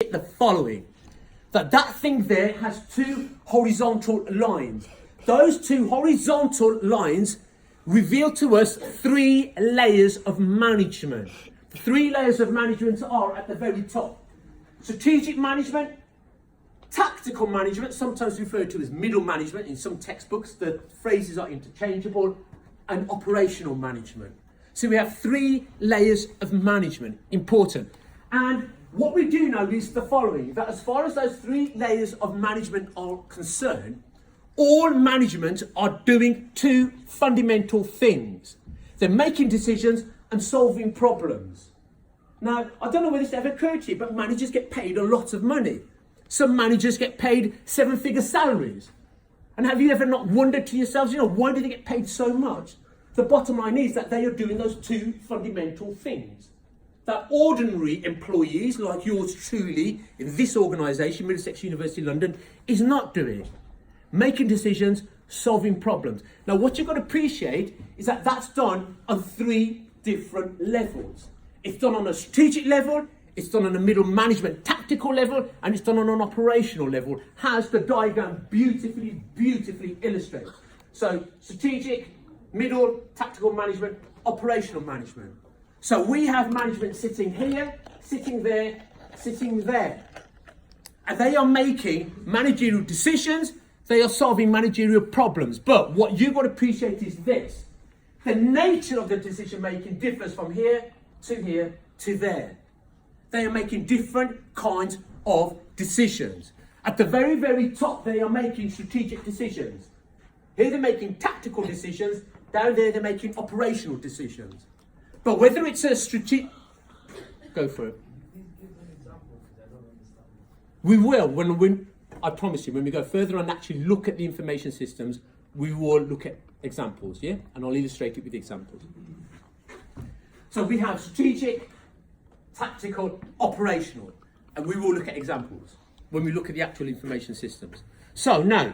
appreciate the following. That thing there has two horizontal lines. Those two horizontal lines reveal to us 3 layers of management. The 3 layers of management are at the very top. Strategic management, tactical management, sometimes referred to as middle management in some textbooks, the phrases are interchangeable, and operational management. So we have 3 layers of management, important. And what we do know is the following, that as far as those 3 layers of management are concerned, all management are doing 2 fundamental things. They're making decisions and solving problems. Now, I don't know whether this ever occurred to you, but managers get paid a lot of money. Some managers get paid 7-figure salaries. And have you ever not wondered to yourselves, why do they get paid so much? The bottom line is that they are doing those 2 fundamental things that ordinary employees like yours truly in this organisation, Middlesex University London, is not doing. Making decisions, solving problems. Now, what you've got to appreciate is that that's done on 3 different levels. It's done on a strategic level, it's done on a middle management tactical level, and it's done on an operational level, as the diagram beautifully illustrates. So, strategic, middle, tactical management, operational management. So we have management sitting here, sitting there, sitting there. And they are making managerial decisions, they are solving managerial problems. But what you've got to appreciate is this. The nature of the decision making differs from here to there. They are making different kinds of decisions. At the very top, they are making strategic decisions. Here they're making tactical decisions, down there they're making operational decisions. But whether it's a strategic... Go for it. We will, I promise you, when we go further and actually look at the information systems, we will look at examples, yeah? And I'll illustrate it with examples. So we have strategic, tactical, operational, and we will look at examples when we look at the actual information systems. So now,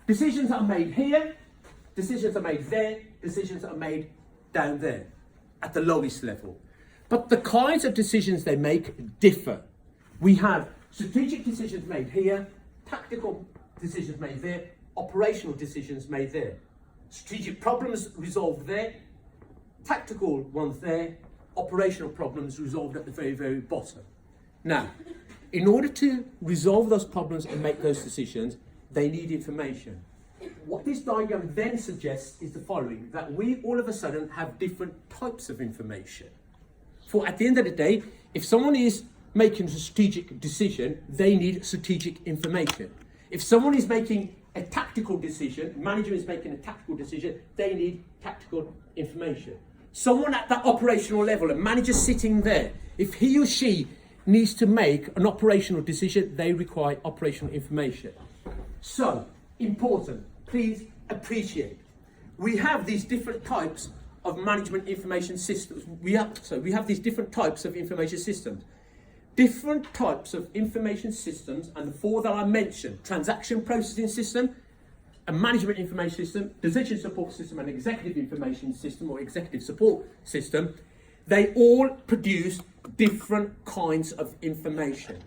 decisions are made here, decisions are made there, decisions are made down there, at the lowest level. But the kinds of decisions they make differ. We have strategic decisions made here, tactical decisions made there, operational decisions made there. Strategic problems resolved there, tactical ones there, operational problems resolved at the very bottom. Now, in order to resolve those problems and make those decisions, they need information. What this diagram then suggests is the following, that we all of a sudden have different types of information. For at the end of the day, if someone is making a strategic decision, they need strategic information. If someone is making a tactical decision, manager is making a tactical decision, they need tactical information. Someone at that operational level, a manager sitting there, if he or she needs to make an operational decision, they require operational information. So, important, please appreciate. We have these different types of management information systems. We have these different types of information systems. Different types of information systems, and the 4 that I mentioned, transaction processing system, a management information system, decision support system, and executive information system or executive support system, they all produce different kinds of information.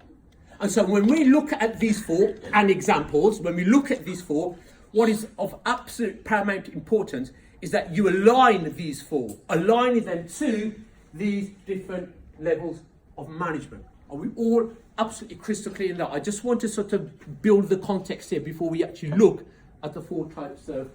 And so when we look at these 4 and examples, when we look at these 4, what is of absolute paramount importance is that you align these 4, aligning them to these different levels of management. Are we all absolutely crystal clear in that? I just want to sort of build the context here before we actually look at the 4 types of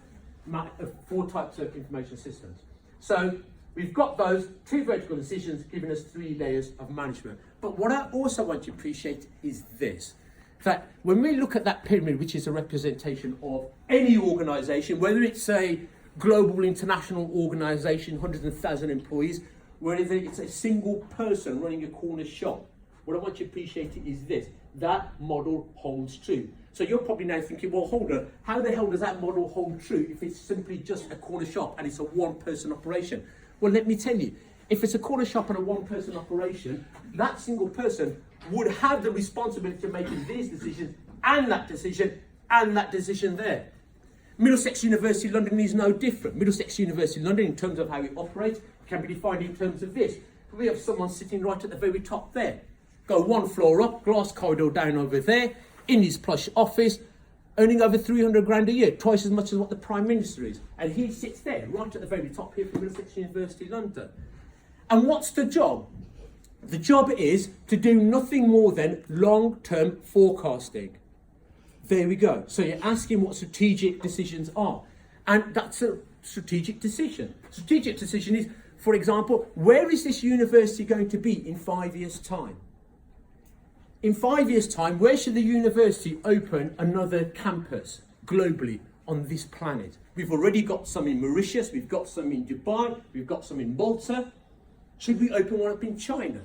information systems. So we've got those 2 vertical decisions giving us 3 layers of management. But what I also want you to appreciate is this, that when we look at that pyramid, which is a representation of any organisation, whether it's a global international organisation, hundreds of thousands of employees, whether it's a single person running a corner shop, what I want you to appreciate is this, that model holds true. So you're probably now thinking, well, hold on, how the hell does that model hold true if it's simply just a corner shop and it's a 1-person operation? Well, let me tell you, if it's a corner shop and a 1-person operation, that single person would have the responsibility of making these decisions and that decision there. Middlesex University London is no different. Middlesex University London, in terms of how it operates, can be defined in terms of this. We have someone sitting right at the very top there. go one floor up, glass corridor down over there, in his plush office, earning over 300 grand a year, twice as much as what the Prime Minister is. And he sits there, right at the very top here from Middlesex University, London. And what's the job? The job is to do nothing more than long-term forecasting. There we go. So you're asking what strategic decisions are. And that's a strategic decision. Strategic decision is, for example, where is this university going to be in 5 years' time? In 5 years' time, where should the university open another campus globally on this planet? We've already got some in Mauritius, we've got some in Dubai, we've got some in Malta. Should we open one up in China?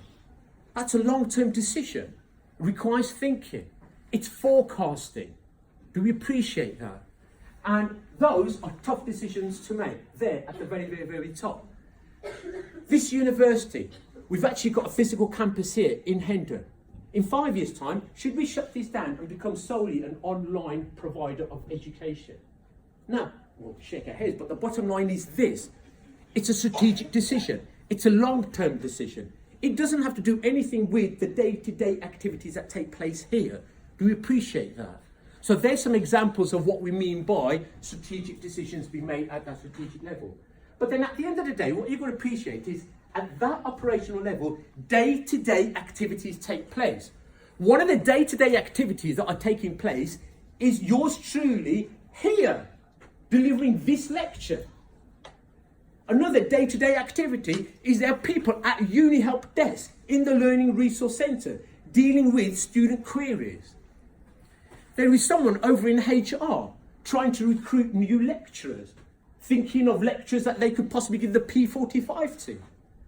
That's a long-term decision. It requires thinking. It's forecasting. Do we appreciate that? And those are tough decisions to make, there at the very, very, very top. This university, we've actually got a physical campus here in Hendon. In 5 years' time, should we shut this down and become solely an online provider of education? Now, we'll shake our heads, but the bottom line is this. It's a strategic decision. It's a long-term decision. It doesn't have to do anything with the day-to-day activities that take place here. Do we appreciate that? So there's some examples of what we mean by strategic decisions being made at that strategic level. But then at the end of the day, what you've got to appreciate is at that operational level, day-to-day activities take place. One of the day-to-day activities that are taking place is yours truly here, delivering this lecture. Another day-to-day activity is there are people at Uni Help Desk in the Learning Resource Centre dealing with student queries. There is someone over in HR trying to recruit new lecturers, thinking of lecturers that they could possibly give the P45 to.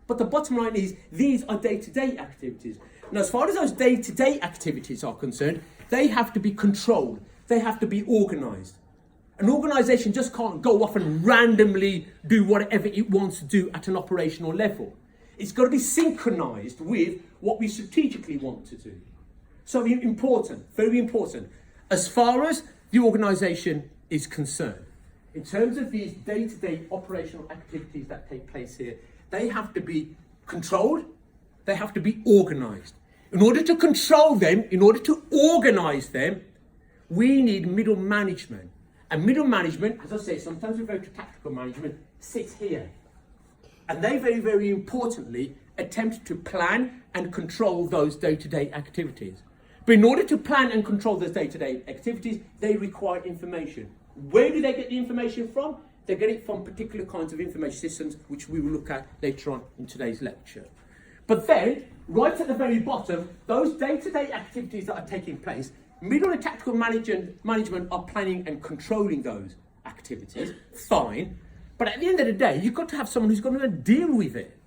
But the bottom line is, these are day-to-day activities. Now, as far as those day-to-day activities are concerned, they have to be controlled. They have to be organised. An organisation just can't go off and randomly do whatever it wants to do at an operational level. It's got to be synchronised with what we strategically want to do. So important, very important. As far as the organisation is concerned, in terms of these day-to-day operational activities that take place here, they have to be controlled, they have to be organised. In order to control them, in order to organise them, we need middle management. And middle management, as I say, sometimes we go to tactical management, sits here. And they very, very importantly attempt to plan and control those day-to-day activities. But in order to plan and control those day-to-day activities, they require information. Where do they get the information from? They get it from particular kinds of information systems, which we will look at later on in today's lecture. But then, right at the very bottom, those day-to-day activities that are taking place, middle and tactical management are planning and controlling those activities, fine. But at the end of the day, you've got to have someone who's going to deal with it.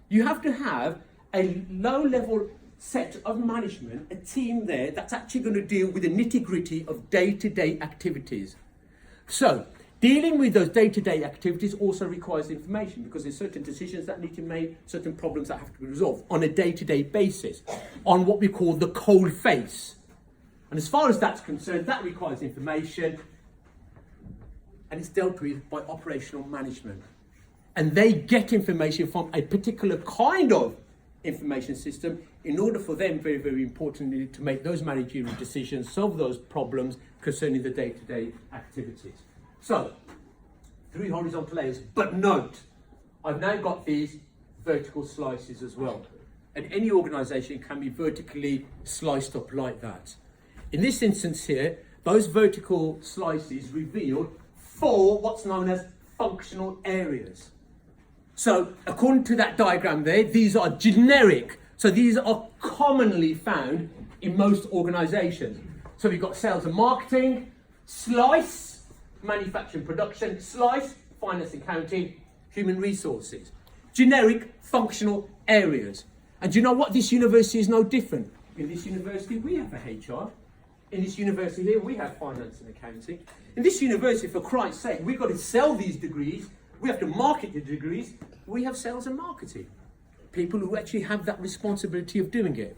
You have to have a low-level set of management, a team there that's actually going to deal with the nitty-gritty of day-to-day activities. So, dealing with those day-to-day activities also requires information, because there's certain decisions that need to be made, certain problems that have to be resolved on a day-to-day basis, on what we call the cold face. And as far as that's concerned, that requires information, and it's dealt with by operational management. And they get information from a particular kind of information system in order for them, very, very importantly, to make those managerial decisions, solve those problems concerning the day-to-day activities. So, 3 horizontal layers, but note, I've now got these vertical slices as well. And any organisation can be vertically sliced up like that. In this instance here, those vertical slices reveal 4 what's known as functional areas. So, according to that diagram there, these are generic. So these are commonly found in most organisations. So we've got sales and marketing, slice, manufacturing production, slice, finance and accounting, human resources. Generic functional areas. And do you know what? This university is no different. In this university, we have a HR. In this university here, we have finance and accounting. In this university, for Christ's sake, we've got to sell these degrees. We have to market the degrees. We have sales and marketing. People who actually have that responsibility of doing it.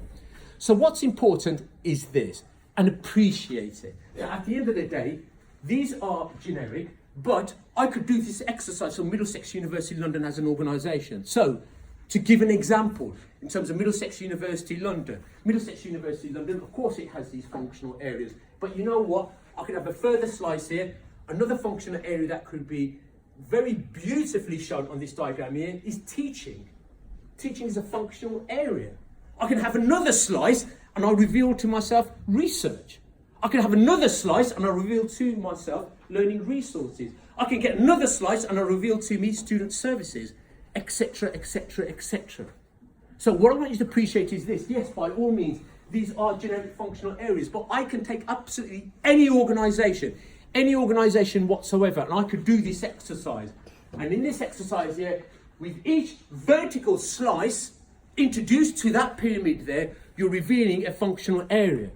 So what's important is this, and appreciate it. Now, at the end of the day, these are generic, but I could do this exercise for Middlesex University London as an organisation. So, to give an example, in terms of Middlesex University London. Middlesex University London, of course it has these functional areas, but you know what? I could have a further slice here. Another functional area that could be very beautifully shown on this diagram here is teaching. Teaching is a functional area. I can have another slice and I'll reveal to myself research. I can have another slice and I'll reveal to myself learning resources. I can get another slice and I'll reveal to me student services, etc., etc., etc. So what I want you to appreciate is this. Yes, by all means, these are generic functional areas, but I can take absolutely any organisation whatsoever, and I could do this exercise. And in this exercise here, with each vertical slice introduced to that pyramid there, you're revealing a functional area.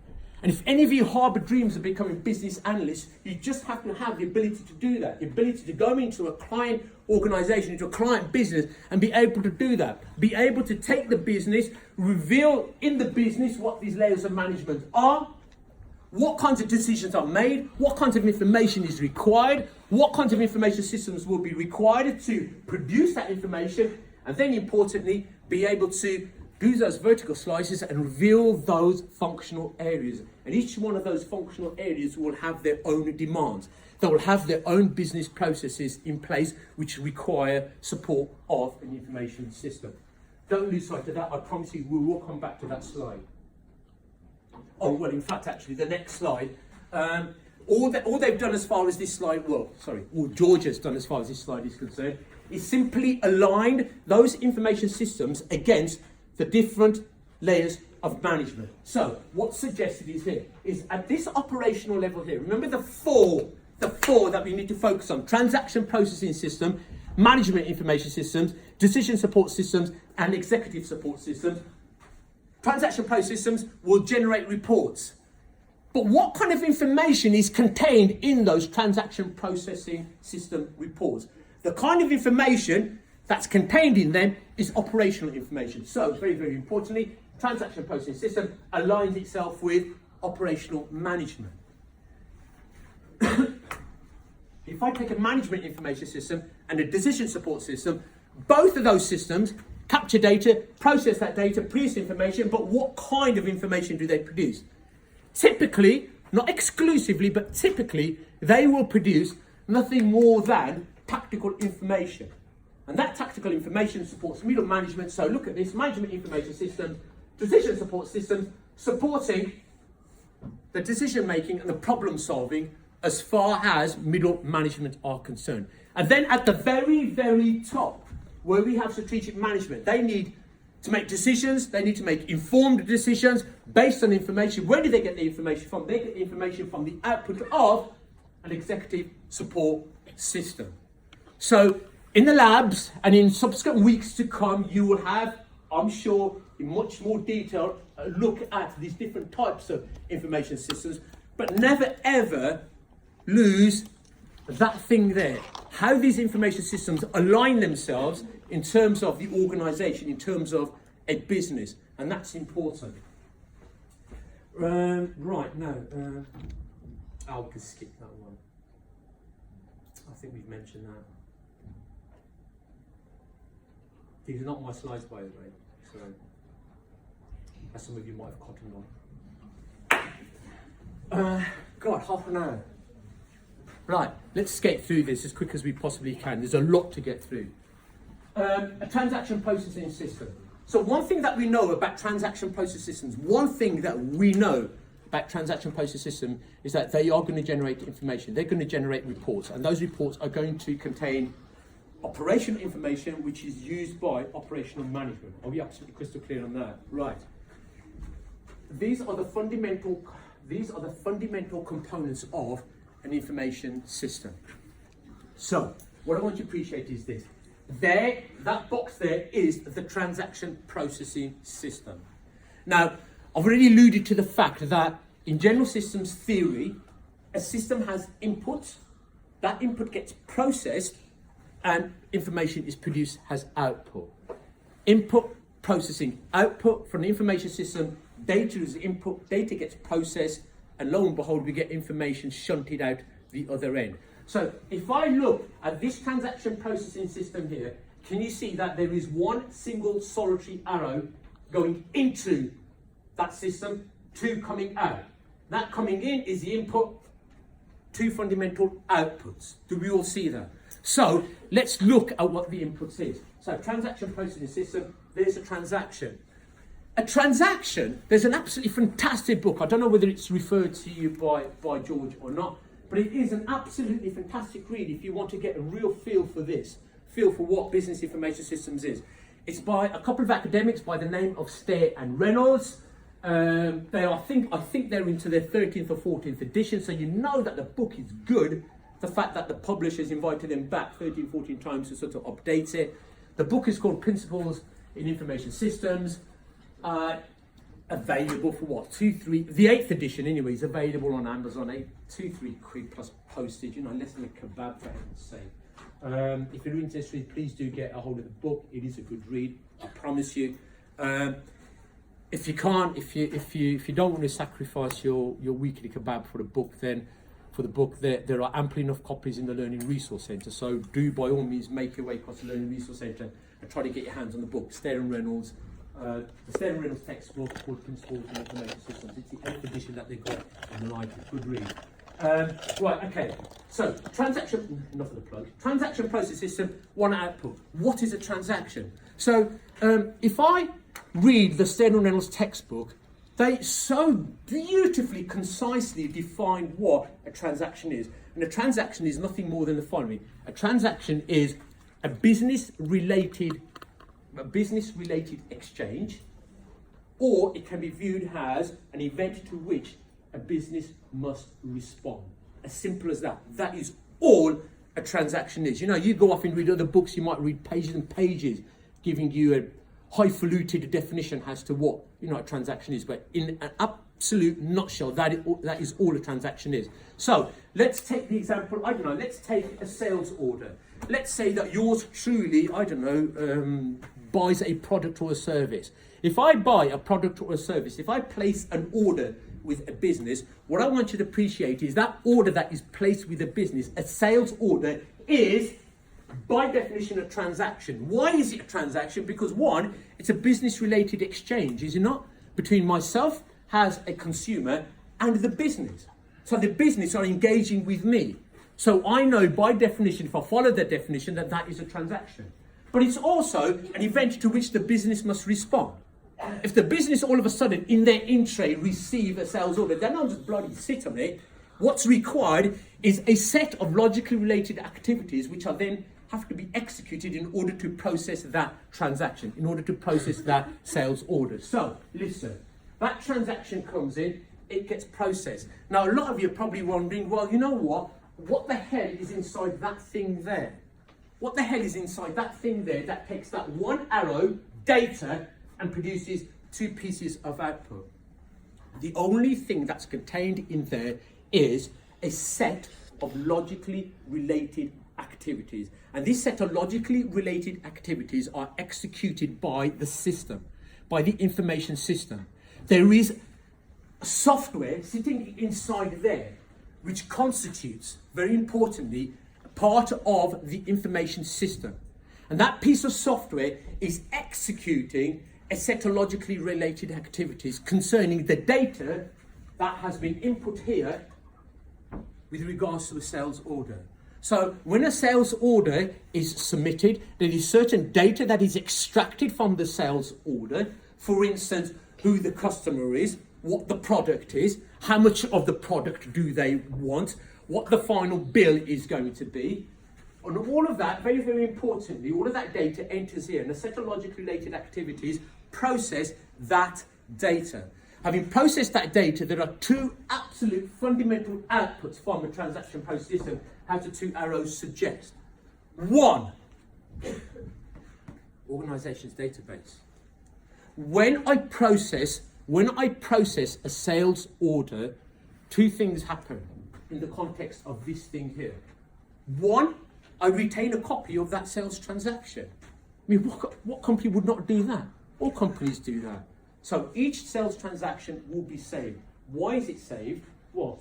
And if any of you harbour dreams of becoming business analysts, you just have to have the ability to do that, the ability to go into a client organisation, into a client business, and be able to do that. Be able to take the business, reveal in the business what these layers of management are, what kinds of decisions are made, what kinds of information is required, what kinds of information systems will be required to produce that information, and then importantly, be able to do those vertical slices and reveal those functional areas. And each one of those functional areas will have their own demands. They will have their own business processes in place which require support of an information system. Don't lose sight of that. I promise you we will come back to that slide. Oh, well, in fact, actually, the next slide. All they've done as far as this slide, all Georgia's done as far as this slide is concerned, is simply aligned those information systems against the different layers of management. So what's suggested is here, is at this operational level here, remember the four that we need to focus on: transaction processing system, management information systems, decision support systems, and executive support systems. Transaction processing systems will generate reports. But what kind of information is contained in those transaction processing system reports? The kind of information that's contained in them is operational information. So, very, very importantly, transaction processing system aligns itself with operational management. If I take a management information system and a decision support system, both of those systems capture data, process that data, produce information, but what kind of information do they produce? Typically, not exclusively, but typically, they will produce nothing more than tactical information. And that tactical information supports middle management. So look at this: management information systems, decision support systems, supporting the decision making and the problem solving as far as middle management are concerned. And then at the very, very top, where we have strategic management, they need to make decisions, they need to make informed decisions based on information. Where do they get the information from? They get the information from the output of an executive support system. So in the labs and in subsequent weeks to come, you will have, I'm sure, in much more detail, a look at these different types of information systems, but never ever lose that thing there. How these information systems align themselves in terms of the organisation, in terms of a business, and that's important. I'll just skip that one. I think we've mentioned that. These are not my slides, by the way, so as some of you might have cottoned on. God, half an hour. Right, let's skate through this as quick as we possibly can. There's a lot to get through. A transaction processing system. So one thing that we know about transaction processing systems, is that they are going to generate information. They're going to generate reports, and those reports are going to contain operational information which is used by operational management. Are we absolutely crystal clear on that? Right. These are the fundamental components of an information system. So, what I want you to appreciate is this. That box there is the transaction processing system. Now, I've already alluded to the fact that in general systems theory, a system has input, that input gets processed, and information is produced as output. Input, processing, output from the information system, data is input, data gets processed, and lo and behold, we get information shunted out the other end. So if I look at this transaction processing system here, can you see that there is one single solitary arrow going into that system, 2 coming out. That coming in is the input, 2 fundamental outputs. Do we all see that? So let's look at what the inputs is. So transaction processing system, there's a transaction. A transaction, there's an absolutely fantastic book. I don't know whether it's referred to you by George or not, but it is an absolutely fantastic read if you want to get a real feel for this, feel for what business information systems is. It's by a couple of academics by the name of Stair and Reynolds. They are, I think they're into their 13th or 14th edition, so you know that the book is good. The fact that the publishers invited them back 13, 14 times to sort of update it. The book is called Principles in Information Systems. Available for what? The 8th edition anyway is available on Amazon. 2-3 quid plus postage, you know, less than a kebab for heaven's sake. If you're interested, please do get a hold of the book. It is a good read, I promise you. If you can't, if you don't want to sacrifice your weekly kebab for the book, then there are ample enough copies in the Learning Resource Centre. So do by all means make your way across the Learning Resource Centre and try to get your hands on the book. Stair and Reynolds, the Stair and Reynolds textbook called Principles in Information Systems. It's the 8th edition that they got, and like it. Good read. Right, okay. So transaction, enough of the plug. Transaction process system, 1 output. What is a transaction? So if I read the Stair and Reynolds textbook, they so beautifully, concisely define what a transaction is. And a transaction is nothing more than the following. A transaction is a business-related exchange, or it can be viewed as an event to which a business must respond. As simple as that. That is all a transaction is. You know, you go off and read other books, you might read pages and pages giving you a highfalutin definition as to what, you know, a transaction is, but in an absolute nutshell, that is all a transaction is. So let's take the example, I don't know, let's take a sales order. Let's say that yours truly, I don't know, buys a product or a service. If I buy a product or a service, if I place an order with a business, what I want you to appreciate is that order that is placed with a business, a sales order, is by definition a transaction. Why is it a transaction? Because 1, it's a business-related exchange, is it not? Between myself as a consumer and the business. So the business are engaging with me. So I know by definition, if I follow that definition, that that is a transaction. But it's also an event to which the business must respond. If the business all of a sudden in their in-tray receive a sales order, they're not just bloody sit on it. What's required is a set of logically related activities which are then have to be executed in order to process that transaction, in order to process that sales order. So, listen, that transaction comes in, it gets processed. Now, a lot of you are probably wondering, well, you know what? What the hell is inside that thing there? What the hell is inside that thing there that takes that 1 arrow data and produces 2 pieces of output? The only thing that's contained in there is a set of logically related activities. And this set of logically related activities are executed by the system, by the information system. There is software sitting inside there which constitutes, very importantly, part of the information system. And that piece of software is executing a set of logically related activities concerning the data that has been input here with regards to a sales order. So when a sales order is submitted, there is certain data that is extracted from the sales order. For instance, who the customer is, what the product is, how much of the product do they want, what the final bill is going to be. And all of that, very, very importantly, all of that data enters here, and a set of logically related activities process that data. Having processed that data, there are 2 absolute fundamental outputs from a transaction process system, as the 2 arrows suggest. 1, organization's database. When I process a sales order, 2 things happen in the context of this thing here. 1, I retain a copy of that sales transaction. I mean, what company would not do that? All companies do that. So each sales transaction will be saved. Why is it saved? Well,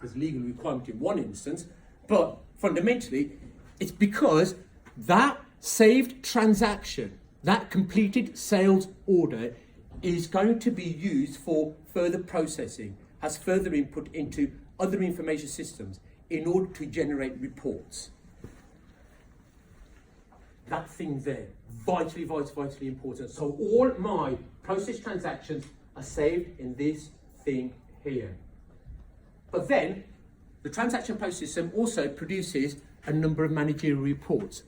there's a legal requirement in one instance, but fundamentally, it's because that saved transaction, that completed sales order, is going to be used for further processing, has further input into other information systems in order to generate reports. That thing there, vitally important. So all my process transactions are saved in this thing here. But then, the transaction process system also produces a number of managerial reports.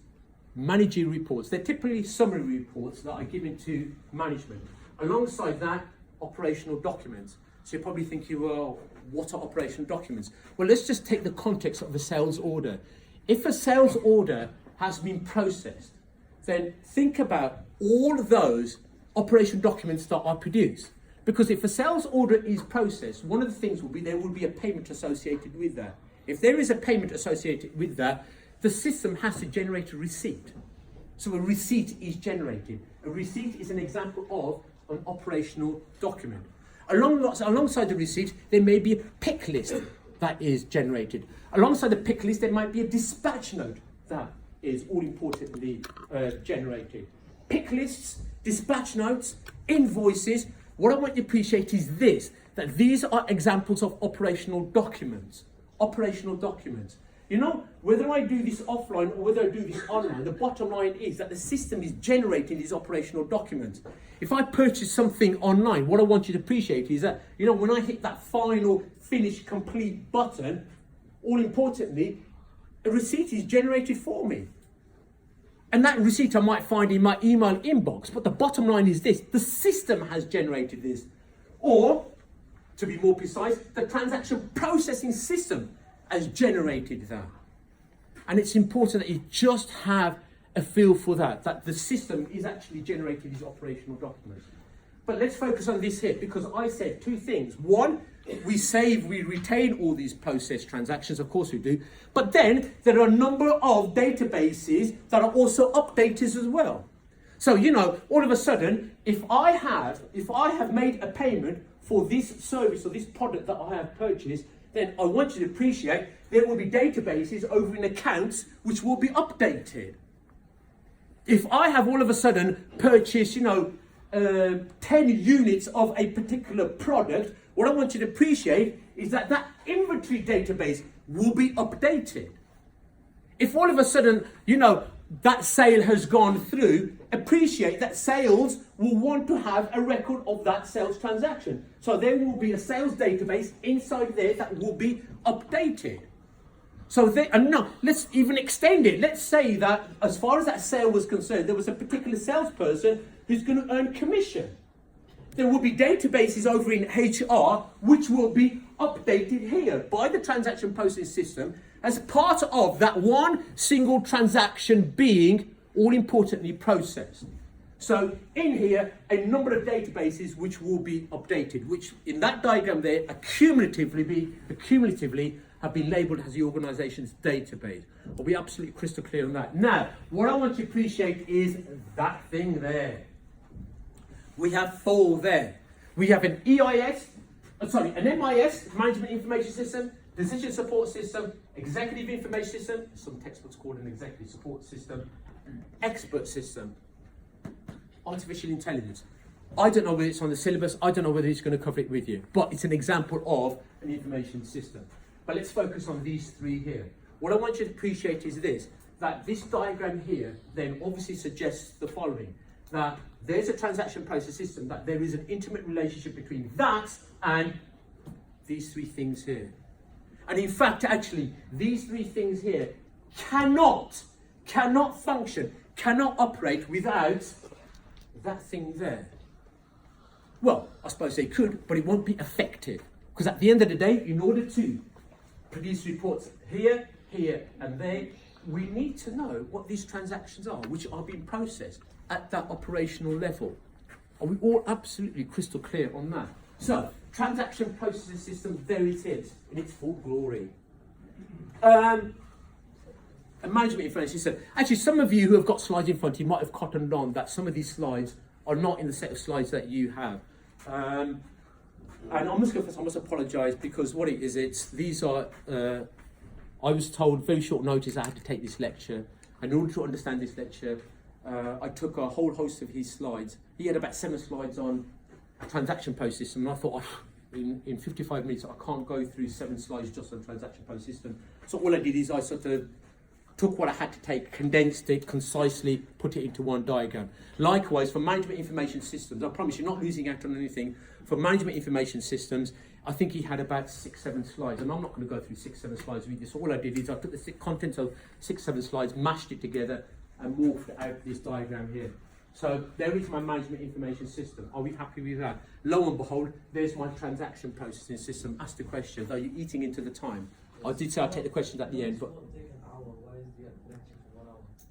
Managerial reports, they're typically summary reports that are given to management. Alongside that, operational documents. So you're probably thinking, well, what are operational documents? Well, let's just take the context of a sales order. If a sales order has been processed, then think about all of those operational documents that are produced. Because if a sales order is processed, one of the things will be there will be a payment associated with that. If there is a payment associated with that, the system has to generate a receipt. So a receipt is generated. A receipt is an example of an operational document. Alongside the receipt, there may be a pick list that is generated. Alongside the pick list, there might be a dispatch note that is all importantly generated. Pick lists, dispatch notes, invoices. What I want you to appreciate is this, that these are examples of operational documents. Operational documents. You know, whether I do this offline or whether I do this online, the bottom line is that the system is generating these operational documents. If I purchase something online, what I want you to appreciate is that, you know, when I hit that final, finish, complete button, all importantly, a receipt is generated for me. And that receipt I might find in my email inbox, but the bottom line is this, the system has generated this. Or, to be more precise, the transaction processing system has generated that. And it's important that you just have a feel for that the system is actually generating these operational documents. But let's focus on this here, because I said two things. One, we retain all these process transactions, of course we do, but then there are a number of databases that are also updated as well. So, you know, all of a sudden, if I have made a payment for this service or this product that I have purchased, then I want you to appreciate there will be databases over in accounts which will be updated. If I have all of a sudden purchased, 10 units of a particular product, what I want you to appreciate is that that inventory database will be updated. If all of a sudden, that sale has gone through, appreciate that sales will want to have a record of that sales transaction. So there will be a sales database inside there that will be updated. So let's even extend it. Let's say that as far as that sale was concerned, there was a particular salesperson who's going to earn commission. There will be databases over in HR which will be updated here by the transaction processing system as part of that one single transaction being all importantly processed. So in here, a number of databases which will be updated, which in that diagram there accumulatively have been labelled as the organisation's database. I'll be absolutely crystal clear on that. Now, what I want you to appreciate is that thing there. We have four there. We have an MIS, Management Information System, Decision Support System, Executive Information System, some textbooks call it an Executive Support System, Expert System, Artificial Intelligence. I don't know whether it's on the syllabus, I don't know whether it's going to cover it with you, but it's an example of an information system. But let's focus on these three here. What I want you to appreciate is this, that this diagram here then obviously suggests the following, that there's a transaction process system, that there is an intimate relationship between that and these three things here. And in fact, actually, these three things here cannot function, cannot operate without that thing there. Well, I suppose they could, but it won't be effective. Because at the end of the day, in order to produce reports here, and there, we need to know what these transactions are, which are being processed at that operational level. Are we all absolutely crystal clear on that? So, transaction processing system, there it is, in its full glory. A management information system. Actually, some of you who have got slides in front of you might have cottoned on that some of these slides are not in the set of slides that you have. And I must apologise, because what it is, these are, I was told very short notice I had to take this lecture. And in order to understand this lecture, I took a whole host of his slides. He had about 7 slides on transaction post system, and I thought, in 55 minutes, I can't go through 7 slides just on transaction post system. So all I did is I sort of took what I had to take, condensed it concisely, put it into one diagram. Likewise, for management information systems, I promise you're not losing out on anything. For management information systems, I think he had about 6-7 slides, and I'm not going to go through 6-7 slides with you. So all I did is I took the contents of 6-7 slides, mashed it together, and morphed out this diagram here. So there is my management information system. Are we happy with that? Lo and behold, there's my transaction processing system. Ask the questions. Are you eating into the time? I did say I'd take the questions at the end, but...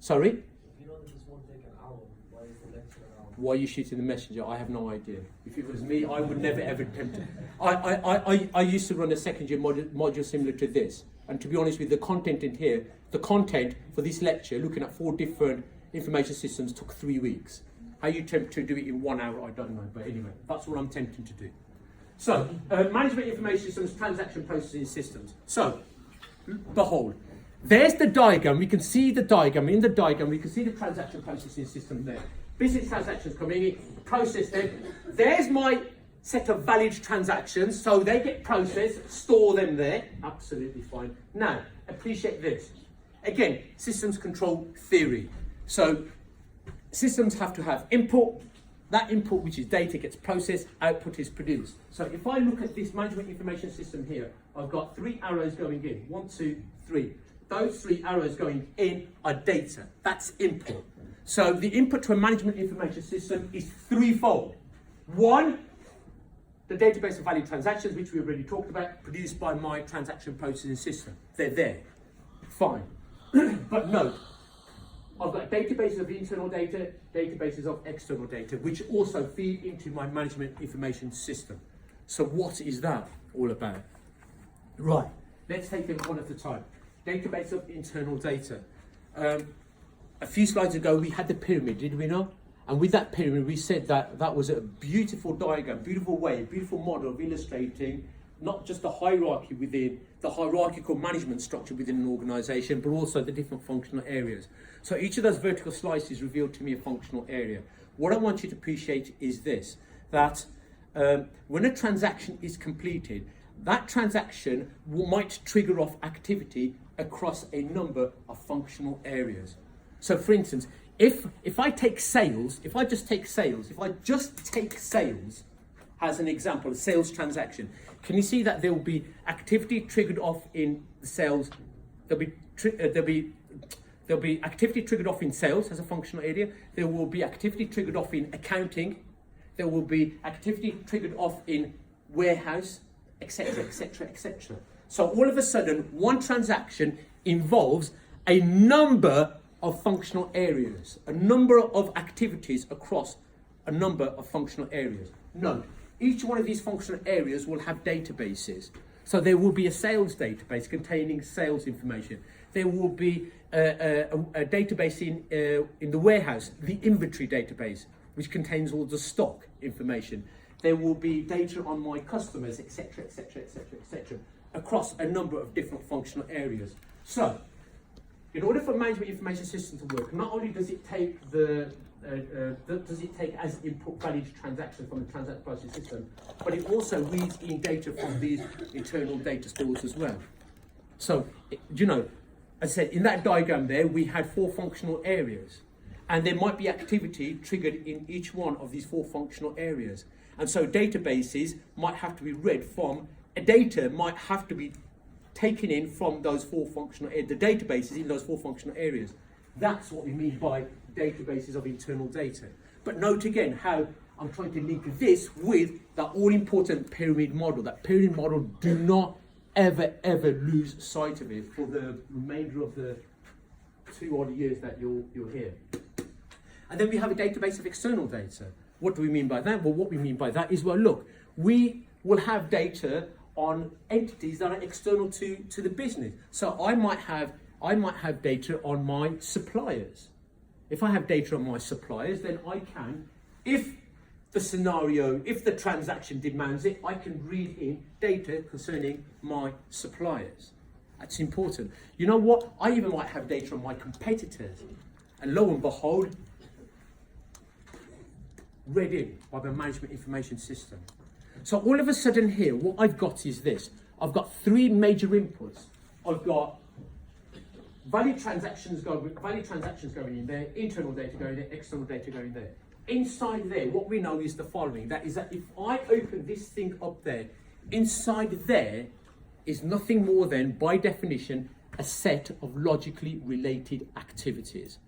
Sorry? If you know that this won't take an hour, why is the lecture an hour? Why are you shooting the messenger? I have no idea. If it was me, I would never ever attempt it. I used to run a second year module similar to this. And to be honest with you, the content in here, the content for this lecture, looking at 4 different information systems, took 3 weeks. How you attempt to do it in 1 hour, I don't know. But anyway, that's what I'm attempting to do. So, management information systems, transaction processing systems. So, behold. There's the diagram. We can see the diagram. In the diagram, we can see the transaction processing system there. Business transactions coming in, process them. There's my set of valid transactions. So they get processed, store them there. Absolutely fine. Now, appreciate this. Again, systems control theory. So systems have to have input. That input, which is data, gets processed, output is produced. So if I look at this management information system here, I've got 3 arrows going in. 1, 2, 3. Those 3 arrows going in are data. That's input. So the input to a management information system is threefold. 1, the database of valid transactions, which we already talked about, produced by my transaction processing system. They're there. Fine. But note, I've got databases of internal data, databases of external data, which also feed into my management information system. So what is that all about? Right, let's take them one at a time. Database of internal data. A few slides ago, we had the pyramid, did we not? And with that pyramid, we said that that was a beautiful diagram, beautiful way, beautiful model of illustrating not just the hierarchy within the hierarchical management structure within an organization, but also the different functional areas. So each of those vertical slices revealed to me a functional area. What I want you to appreciate is this, that when a transaction is completed, that transaction might trigger off activity across a number of functional areas. So for instance, if I take sales, if I just take sales as an example, a sales transaction, can you see that there will be activity triggered off in sales? There'll be activity triggered off in sales as a functional area. There will be activity triggered off in accounting. There will be activity triggered off in warehouse, etc., etc., etc. So all of a sudden, one transaction involves a number of functional areas, a number of activities across a number of functional areas. Note, each one of these functional areas will have databases. So there will be a sales database containing sales information. There will be a database in the warehouse, the inventory database, which contains all the stock information. There will be data on my customers, etc., etc., etc., etc., across a number of different functional areas. So, in order for management information system to work, not only does it take as input valid transactions from the transaction processing system, but it also reads in data from these internal data stores as well. So, you know, as I said, in that diagram there, we had 4 functional areas, and there might be activity triggered in each one of these 4 functional areas. And so databases might have to be read from, data might have to be taken in from those 4 functional areas, the databases in those 4 functional areas. That's what we mean by databases of internal data. But note again how I'm trying to link this with that all-important pyramid model. That pyramid model, do not ever lose sight of it for the remainder of the 2 odd years that you're here. And then we have a database of external data. What do we mean by that? Well, what we mean by that is, well, look, we will have data on entities that are external to the business. So I might have data on my suppliers. If I have data on my suppliers, then I can, if the transaction demands it, I can read in data concerning my suppliers. That's important. You know what? I even might have data on my competitors. And lo and behold, read in by the management information system. So all of a sudden here, what I've got is this. I've got three major inputs. I've got valid transactions going in there, internal data going there, external data going there. Inside there, what we know is the following. That is that if I open this thing up there, inside there is nothing more than, by definition, a set of logically related activities.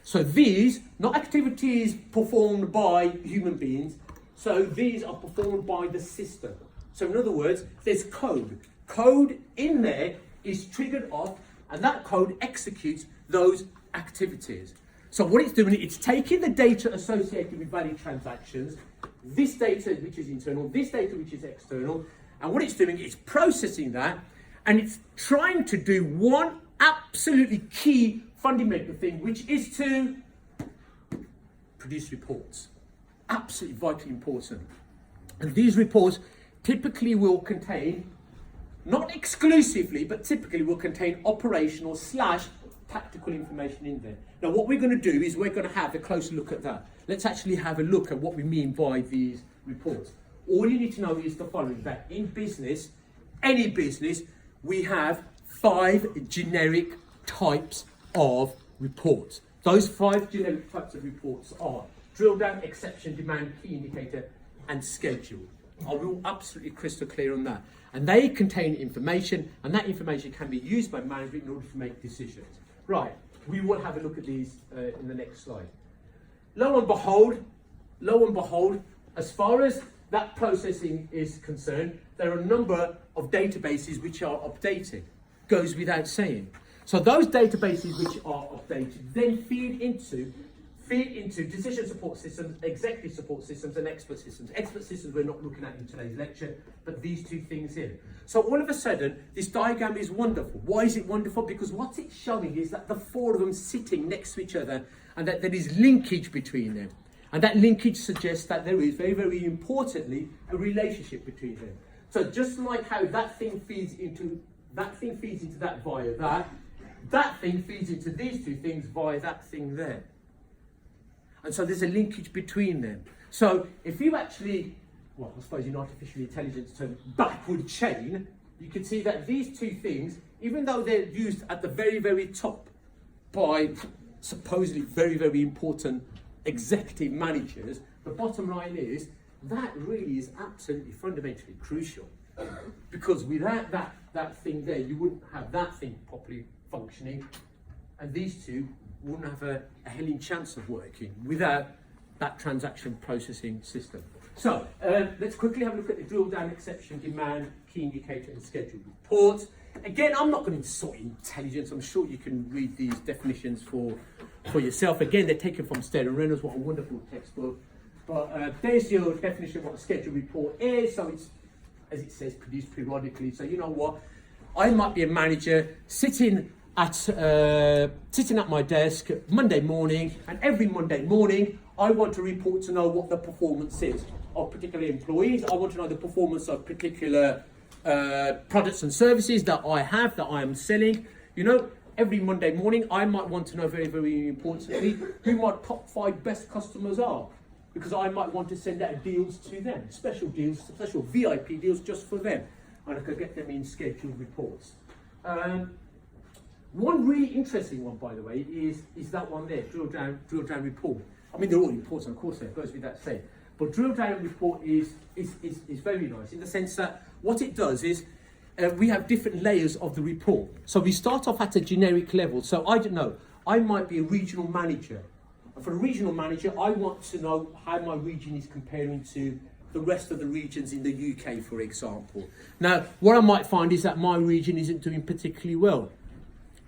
So these, not activities performed by human beings, so these are performed by the system. So in other words, there's code. Code in there is triggered off, and that code executes those activities. So what it's doing, it's taking the data associated with valid transactions, this data which is internal, this data which is external, and what it's doing is processing that, and it's trying to do one absolutely key fundamental thing, which is to produce reports. Absolutely vitally important. And these reports typically will contain, not exclusively, but typically will contain operational / tactical information in there. Now what we're going to do is we're going to have a closer look at that. Let's actually have a look at what we mean by these reports. All you need to know is the following, that in business, any business, we have 5 generic types of reports. Those 5 generic types of reports are drill down, exception, demand, key indicator, and schedule. I will absolutely crystal clear on that. And they contain information, and that information can be used by management in order to make decisions. Right, we will have a look at these in the next slide. Lo and behold, as far as that processing is concerned, there are a number of databases which are updated. Goes without saying. So those databases which are updated then feed into decision support systems, executive support systems, and expert systems. Expert systems we're not looking at in today's lecture, but these 2 things here. So all of a sudden, this diagram is wonderful. Why is it wonderful? Because what it's showing is that the 4 of them sitting next to each other, and that there is linkage between them. And that linkage suggests that there is, very, very importantly, a relationship between them. So just like how that thing feeds into that via that thing feeds into these 2 things via that thing there. And so there's a linkage between them. So if you actually, well, I suppose in artificial intelligence term, backward chain, you can see that these 2 things, even though they're used at the very, very top by supposedly very, very important executive managers, the bottom line is that really is absolutely fundamentally crucial. Because without that thing there, you wouldn't have that thing properly functioning, and these 2 wouldn't have a helling chance of working without that transaction processing system. So let's quickly have a look at the drill down, exception, demand, key indicator, and schedule reports. Again, I'm not going to insult intelligence. I'm sure you can read these definitions for yourself. Again, they're taken from Stead and Reynolds. What a wonderful textbook. But there's your definition of what a schedule report is. So it's, as it says, produced periodically. So you know what? I might be a manager sitting at my desk Monday morning, and every Monday morning I want to report to know what the performance is of particular employees. I want to know the performance of particular products and services that I am selling. You know, every Monday morning I might want to know, very, very importantly, who my top 5 best customers are, because I might want to send out deals to them, special deals, special VIP deals just for them, and I could get them in scheduled reports. One really interesting one, by the way, is that one there, drill down report. I mean, they're all important, of course, it goes without saying. But drill down report is very nice in the sense that what it does is we have different layers of the report. So we start off at a generic level. So I don't know, I might be a regional manager. And for a regional manager, I want to know how my region is comparing to the rest of the regions in the UK, for example. Now, what I might find is that my region isn't doing particularly well.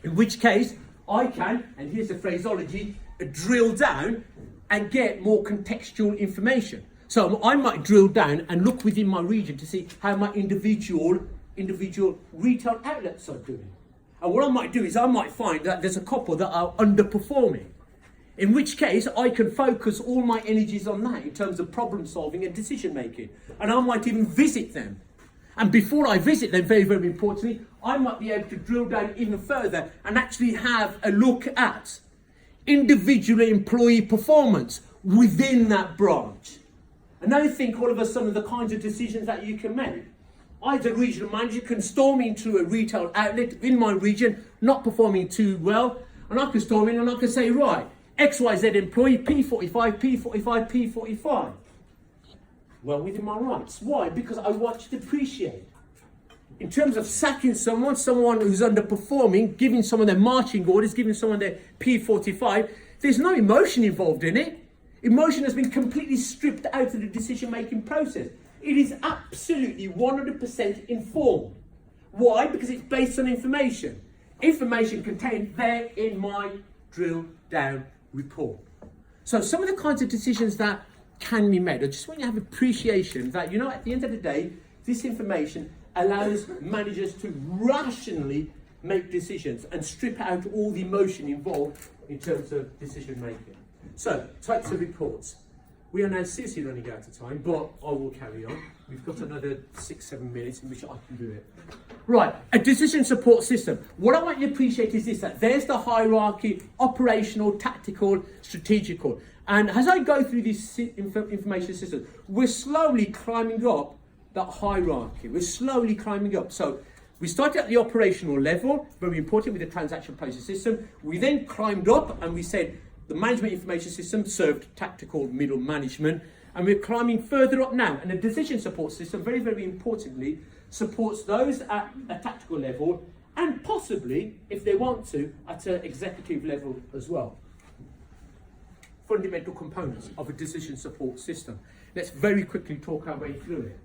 In which case, I can, and here's the phraseology, drill down and get more contextual information. So I might drill down and look within my region to see how my individual retail outlets are doing. And what I might do is I might find that there's a couple that are underperforming. In which case, I can focus all my energies on that in terms of problem solving and decision making. And I might even visit them. And before I visit them, very, very importantly, I might be able to drill down even further and actually have a look at individual employee performance. within that branch. And now think all of a sudden the kinds of decisions that you can make. I, as a regional manager, can storm into a retail outlet in my region, not performing too well, and I can storm in and I can say, right, XYZ employee, P45, P45, P45. Well, within my rights. Why? Because I want to depreciate. In terms of sacking someone who's underperforming, giving someone their marching orders, giving someone their P45, there's no emotion involved in it. Emotion has been completely stripped out of the decision-making process. It is absolutely 100% informed. Why? Because it's based on information. Information contained there in my drill down report. So some of the kinds of decisions that can be made, I just want you to have appreciation that, at the end of the day, this information allows managers to rationally make decisions and strip out all the emotion involved in terms of decision making. So, types of reports. We are now seriously running out of time, but I will carry on. We've got another 6-7 minutes in which I can do it. Right, a decision support system. What I want you to appreciate is this, that there's the hierarchy, operational, tactical, strategical. And as I go through this information system, we're slowly climbing up that hierarchy. We're slowly climbing up. So we started at the operational level, very important with the transaction process system. We then climbed up and we said the management information system served tactical middle management. And we're climbing further up now. And the decision support system, very, very importantly, supports those at a tactical level and possibly, if they want to, at an executive level as well. Fundamental components of a decision support system. Let's very quickly talk our way through it.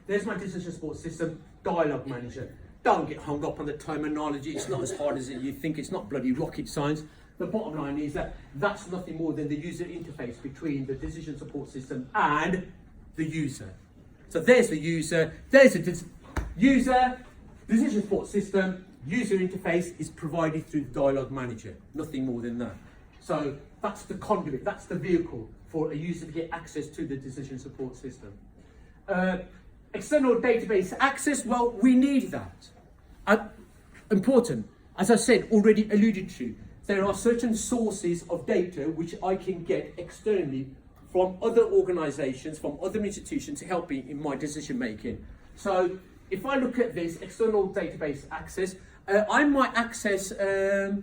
There's my decision support system, dialogue manager. Don't get hung up on the terminology. It's not as hard as you think. It's not bloody rocket science. The bottom line is that that's nothing more than the user interface between the decision support system and the user. So there's the user, there's the user, decision support system, user interface is provided through the dialogue manager. Nothing more than that. So that's the conduit, that's the vehicle for a user to get access to the decision support system. External database access, well, we need that. Important, as I said, already alluded to, there are certain sources of data which I can get externally from other organisations, from other institutions to help me in my decision making. So if I look at this external database access, I might access to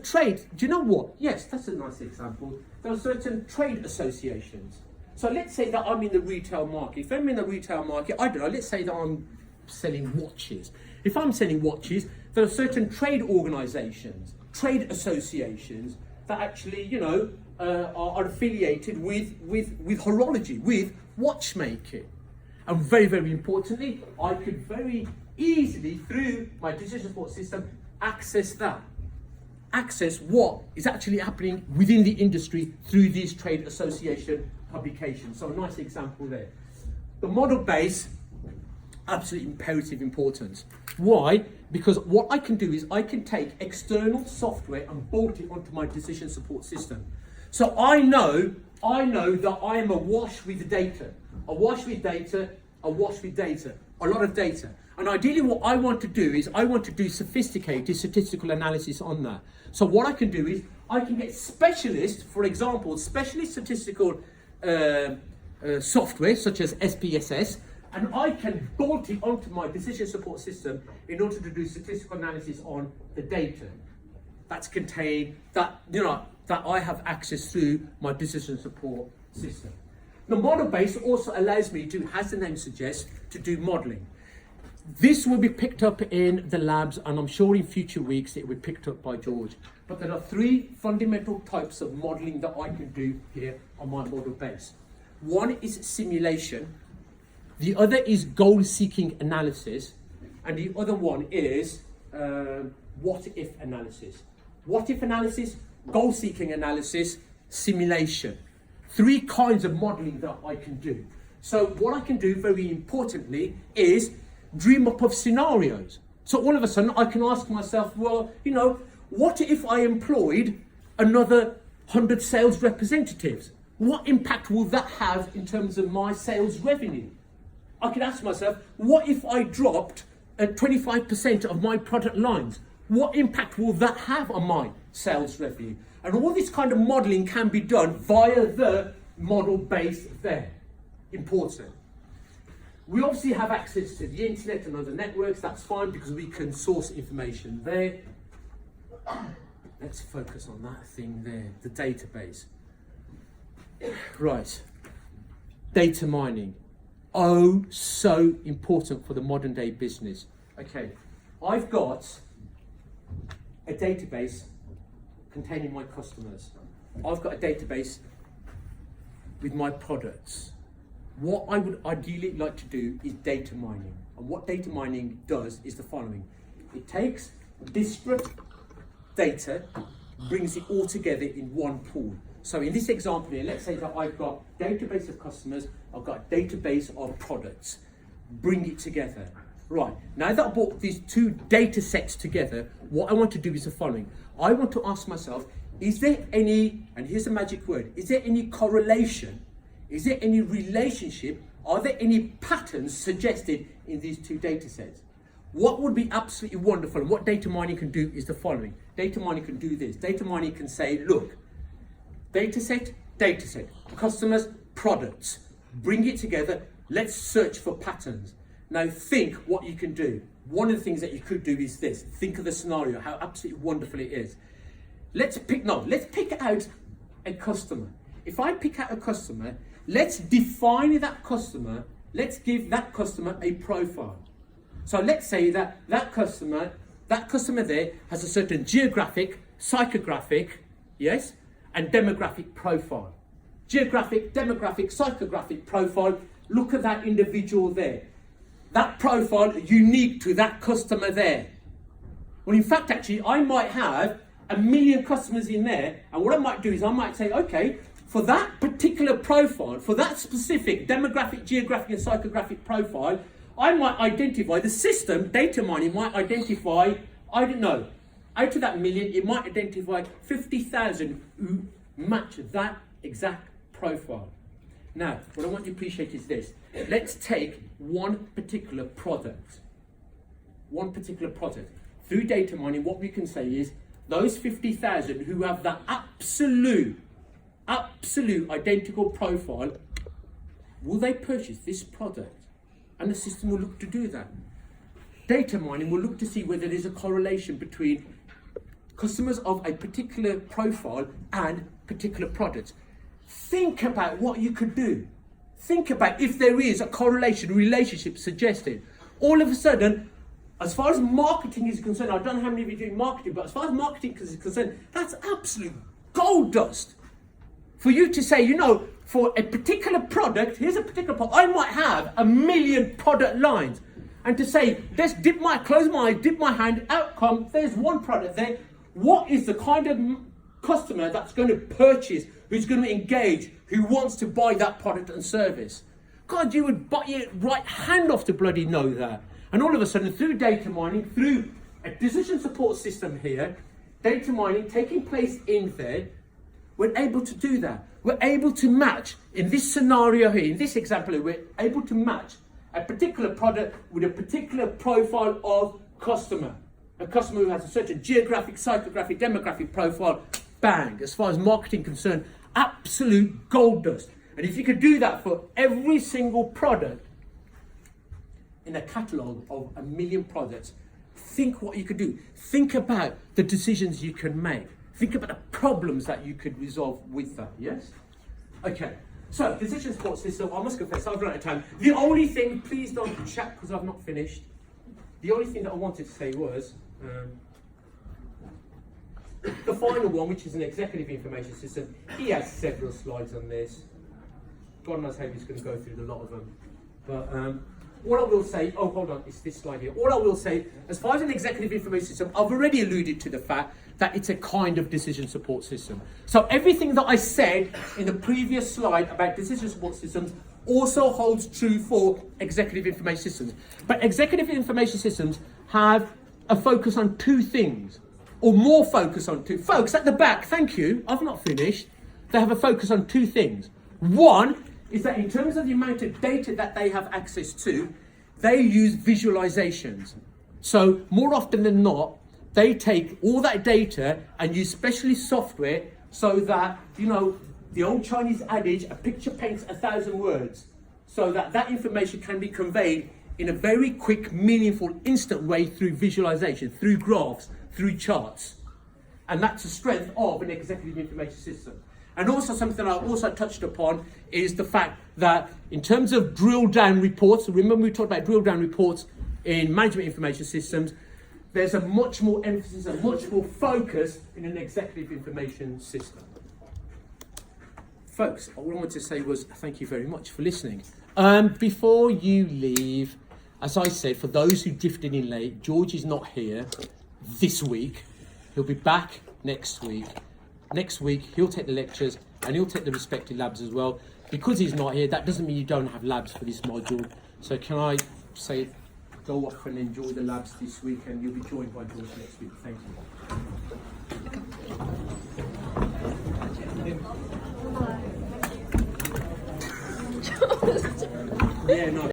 trade. Do you know what? Yes, that's a nice example. There are certain trade associations. So let's say that I'm in the retail market. If I'm in the retail market, I don't know, let's say that I'm selling watches. If I'm selling watches, there are certain trade organisations, trade associations that actually, are affiliated with horology, with watchmaking. And very, very importantly, I could very easily, through my decision support system, access that. Access what is actually happening within the industry through these trade association publications. So a nice example there. The model base, absolutely imperative importance. Why? Because what I can do is I can take external software and bolt it onto my decision support system. So I know that I am awash with data. Awash with data, awash with data, a lot of data. And ideally what I want to do is I want to do sophisticated statistical analysis on that. So what I can do is I can get specialist, for example, specialist statistical software such as SPSS, and I can bolt it onto my decision support system in order to do statistical analysis on the data that's contained, that I have access through my decision support system. The model base also allows me to, as the name suggests, to do modelling. This will be picked up in the labs, and I'm sure in future weeks it will be picked up by George. But there are three fundamental types of modelling that I can do here on my model base. One is simulation, the other is goal-seeking analysis, and the other one is what-if analysis. What-if analysis, goal-seeking analysis, simulation. Three kinds of modelling that I can do. So what I can do, very importantly, is dream up of scenarios. So all of a sudden I can ask myself, well, what if I employed another 100 sales representatives? What impact will that have in terms of my sales revenue? I could ask myself, what if I dropped 25% of my product lines? What impact will that have on my sales revenue? And all this kind of modelling can be done via the model base there. Important. We obviously have access to the internet and other networks, that's fine because we can source information there. Let's focus on that thing there, the database. Right, data mining. Oh, so important for the modern day business. Okay, I've got a database containing my customers. I've got a database with my products. What I would ideally like to do is data mining. And what data mining does is the following. It takes disparate data, brings it all together in one pool. So in this example here, let's say that I've got a database of customers, I've got a database of products. Bring it together. Right, now that I brought these two data sets together, what I want to do is the following. I want to ask myself, is there any, and here's the magic word, is there any correlation? Is there any relationship? Are there any patterns suggested in these two data sets? What would be absolutely wonderful, and what data mining can do is the following. Data mining can do this. Data mining can say, look, data set, customers, products. Bring it together, let's search for patterns. Now think what you can do. One of the things that you could do is this. Think of the scenario, how absolutely wonderful it is. Let's pick out a customer. If I pick out a customer, let's define that customer, let's give that customer a profile. So let's say that customer there has a certain geographic, psychographic, yes, and demographic profile. Geographic, demographic, psychographic profile, look at that individual there. That profile unique to that customer there. Well, in fact, actually, I might have 1 million customers in there, and what I might do is I might say, okay, for that particular profile, for that specific demographic, geographic, and psychographic profile, I might identify, the system, data mining, might identify, I don't know, out of that 1 million, it might identify 50,000 who match that exact profile. Now, what I want you to appreciate is this. Let's take one particular product. Through data mining, what we can say is, those 50,000 who have that absolute identical profile, will they purchase this product? And the system will look to do that. Data mining will look to see whether there's a correlation between customers of a particular profile and particular products. Think about what you could do. Think about if there is a correlation, relationship suggested. All of a sudden, as far as marketing is concerned, I don't know how many of you are doing marketing, but as far as marketing is concerned, that's absolute gold dust. For you to say, you know, for a particular product, here's a particular product, I might have 1 million product lines. And to say, let's close my eyes, dip my hand, outcome, there's one product there. What is the kind of customer that's going to purchase, who's going to engage, who wants to buy that product and service? God, you would bite your right hand off to bloody know that. And all of a sudden, through data mining, through a decision support system here, data mining taking place in there, we're able to do that. We're able to match, in this scenario here, in this example here, we're able to match a particular product with a particular profile of customer. A customer who has a certain geographic, psychographic, demographic profile, bang. As far as marketing concerned, absolute gold dust. And if you could do that for every single product in a catalogue of 1 million products, think what you could do. Think about the decisions you can make. Think about the problems that you could resolve with that, yes? Okay, so decision support system, I must confess, I've run out of time. The only thing, please don't chat because I've not finished. The only thing that I wanted to say was, the final one, which is an executive information system, he has several slides on this. God knows how he's going to go through a lot of them. But what I will say, oh hold on, it's this slide here. All I will say, as far as an executive information system, I've already alluded to the fact that it's a kind of decision support system. So everything that I said in the previous slide about decision support systems also holds true for executive information systems. But executive information systems have a focus on two things, or more focus on two. Folks at the back, thank you, I've not finished. They have a focus on two things. One is that in terms of the amount of data that they have access to, they use visualizations. So more often than not, they take all that data and use specialist software so that, you know, the old Chinese adage, a picture paints 1,000 words, so that that information can be conveyed in a very quick, meaningful, instant way through visualization, through graphs, through charts. And that's the strength of an executive information system. And also something I also touched upon is the fact that in terms of drill down reports, remember we talked about drill down reports in management information systems, there's a much more emphasis, a much more focus in an executive information system. Folks, all I wanted to say was thank you very much for listening. Before you leave, as I said, for those who drifted in late, George is not here this week. He'll be back next week. Next week, he'll take the lectures and he'll take the respective labs as well. Because he's not here, that doesn't mean you don't have labs for this module. So can I say, go off and enjoy the labs this week, and you'll be joined by George next week. Thank you. Yeah, no.